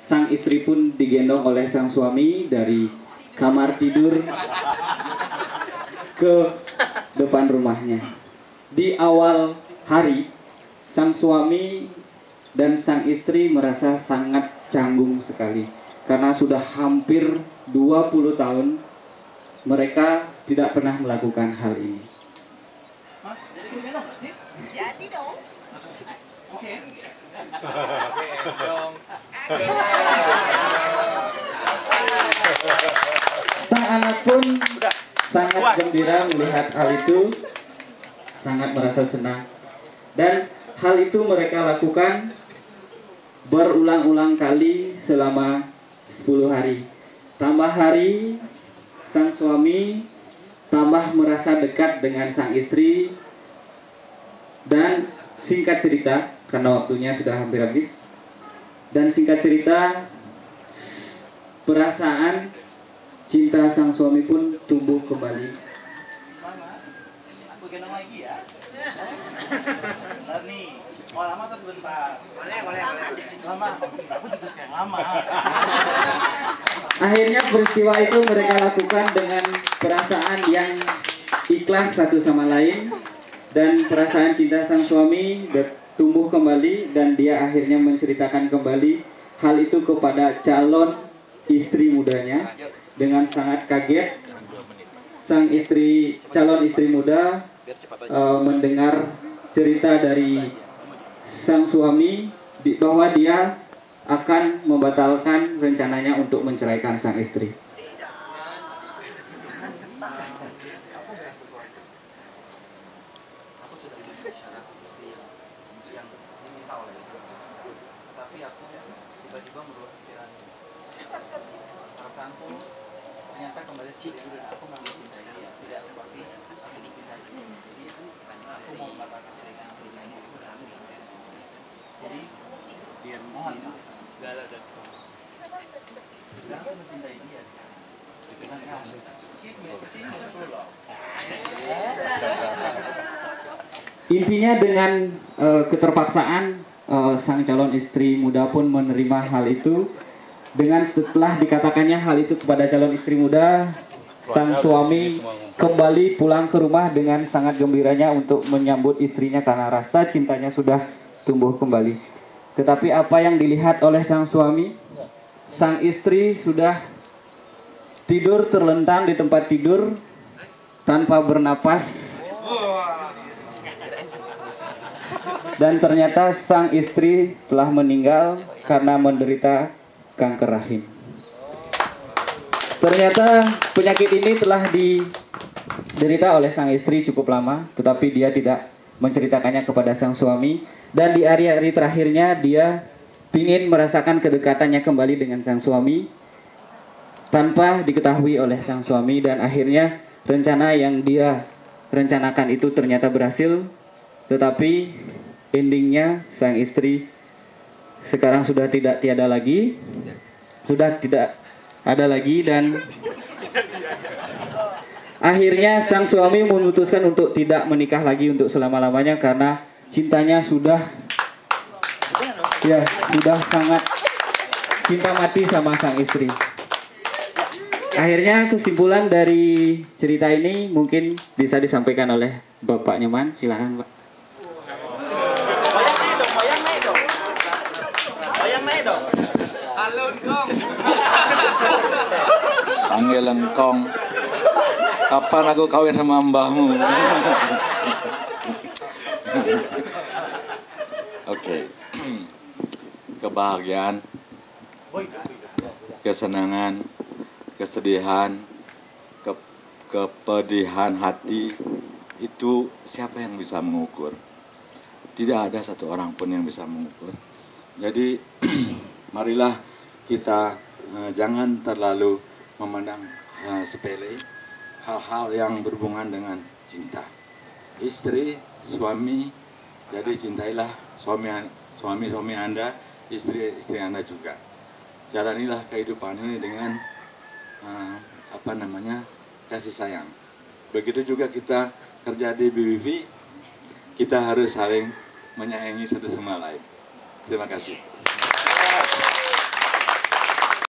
sang istri pun digendong oleh sang suami dari kamar tidur ke depan rumahnya. Di awal hari, sang suami dan sang istri merasa sangat canggung sekali karena sudah hampir 20 tahun mereka tidak pernah melakukan hal ini. Jadi dong. Oke. Sang anak pun sangat gembira melihat hal itu, sangat merasa senang. Dan hal itu mereka lakukan berulang-ulang kali selama 10 hari. Tambah hari, sang suami tambah merasa dekat dengan sang istri. Dan singkat cerita, karena waktunya sudah hampir habis, dan singkat cerita, perasaan cinta sang suami pun tumbuh kembali. Mama, aku gendong lagi ya. Bentar nih, mau lama atau sebentar? Boleh. Lama, aku juga suka yang lama. Akhirnya peristiwa itu mereka lakukan dengan perasaan yang ikhlas satu sama lain. Dan perasaan cinta sang suami tumbuh kembali dan dia akhirnya menceritakan kembali hal itu kepada calon istri mudanya. Dengan sangat kaget, calon istri muda mendengar cerita dari sang suami bahwa dia akan membatalkan rencananya untuk menceraikan sang istri. Tapi aku tiba-tiba merubah pikiran. Perasaanku ternyata kembali seperti aku mengambil cinta dia tidak seperti aku dicintai. Jadi aku mau membatalkan istri ini. Jadi biar mohon galau dan dan aku mencintai dia sekarang. Intinya dengan keterpaksaan sang calon istri muda pun menerima hal itu. Dengan setelah dikatakannya hal itu kepada calon istri muda, sang suami kembali pulang ke rumah dengan sangat gembiranya untuk menyambut istrinya karena rasa cintanya sudah tumbuh kembali. Tetapi apa yang dilihat oleh sang suami, sang istri sudah tidur terlentang di tempat tidur tanpa bernapas. Dan ternyata sang istri telah meninggal karena menderita kanker rahim. Ternyata penyakit ini telah diderita oleh sang istri cukup lama, tetapi dia tidak menceritakannya kepada sang suami. Dan di hari-hari terakhirnya dia ingin merasakan kedekatannya kembali dengan sang suami tanpa diketahui oleh sang suami. Dan akhirnya rencana yang dia rencanakan itu ternyata berhasil, tetapi endingnya sang istri sekarang sudah tidak ada lagi dan akhirnya sang suami memutuskan untuk tidak menikah lagi untuk selama-lamanya karena cintanya sudah sangat cinta mati sama sang istri. Akhirnya kesimpulan dari cerita ini mungkin bisa disampaikan oleh Bapak Nyoman. Silakan, Pak. Halo dong. Panggil lengkong. Kapan aku kawin sama mbahmu? Oke. Kebahagiaan, kesenangan, kesedihan, kepedihan hati itu siapa yang bisa mengukur? Tidak ada satu orang pun yang bisa mengukur. Jadi marilah kita jangan terlalu memandang sepele hal-hal yang berhubungan dengan cinta. Istri, suami, jadi cintailah suami Anda, istri Anda juga. Jalanilah kehidupan ini dengan kasih sayang. Begitu juga kita kerja di BBV, kita harus saling menyayangi satu sama lain. Terima kasih.